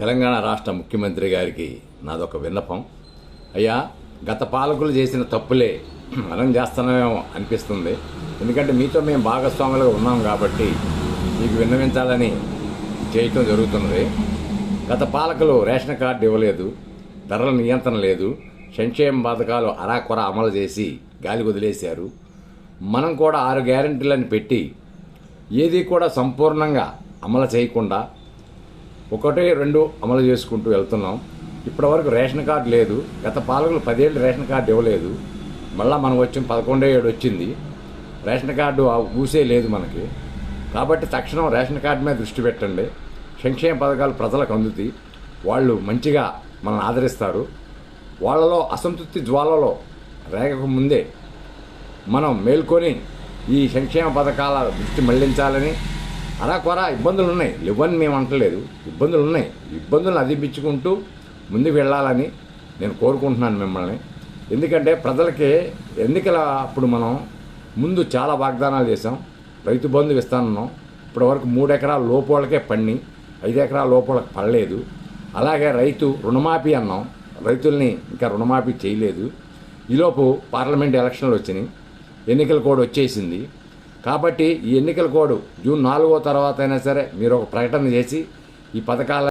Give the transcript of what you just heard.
తెలంగాణ రాష్ట్ర ముఖ్యమంత్రి గారికి నాదొక విన్నపం. అయ్యా, గత పాలకులు చేసిన తప్పులే మనం చేస్తున్నామేమో అనిపిస్తుంది. ఎందుకంటే మీతో మేము భాగస్వాములుగా ఉన్నాం కాబట్టి మీకు విన్నవించాలని చేయటం జరుగుతున్నది. గత పాలకులు రేషన్ కార్డు ఇవ్వలేదు, ధరల నియంత్రణ లేదు, సంక్షేమ పథకాలు అరాకొర అమలు చేసి గాలి వదిలేశారు. మనం కూడా 6 గ్యారెంటీలను పెట్టి ఏది కూడా సంపూర్ణంగా అమలు చేయకుండా 1, 2 అమలు చేసుకుంటూ వెళ్తున్నాం. ఇప్పటివరకు రేషన్ కార్డు లేదు. గత పాలకులు 10 ఏళ్ళు రేషన్ కార్డు ఇవ్వలేదు. మళ్ళీ మనం వచ్చిన 11వ ఏడు వచ్చింది. రేషన్ కార్డు ఊసే లేదు మనకి. కాబట్టి తక్షణం రేషన్ కార్డు మీద దృష్టి పెట్టండి. సంక్షేమ పథకాలు ప్రజలకు అందుతాయి. వాళ్ళు మంచిగా మనల్ని ఆదరిస్తారు. వాళ్ళలో అసంతృప్తి జ్వాలలో రేగక ముందే మనం మేల్కొని ఈ సంక్షేమ పథకాల దృష్టి మళ్లించాలని. అరాకొర ఇబ్బందులు ఉన్నాయి, లేవని మేము అంటలేదు. ఇబ్బందులు ఉన్నాయి. ఇబ్బందులను అధిపించుకుంటూ ముందుకు వెళ్ళాలని నేను కోరుకుంటున్నాను మిమ్మల్ని. ఎందుకంటే ప్రజలకి ఎన్నికల అప్పుడు మనం ముందు చాలా వాగ్దానాలు చేసాం. రైతు బంధు ఇస్తానన్నాం. ఇప్పటివరకు 3 ఎకరాల లోపు వాళ్ళకే పడిని, 5 ఎకరాల లోపు వాళ్ళకి పడలేదు. అలాగే రైతు రుణమాఫీ అన్నాం. రైతుల్ని ఇంకా రుణమాఫీ చేయలేదు. ఈలోపు పార్లమెంట్ ఎలక్షన్లు వచ్చినాయి, ఎన్నికల కోడ్ వచ్చేసింది. కాబట్టి ఈ ఎన్నికల కోడ్ జూన్ 4వ తర్వాత అయినా సరే మీరు ఒక ప్రకటన చేసి ఈ పథకాల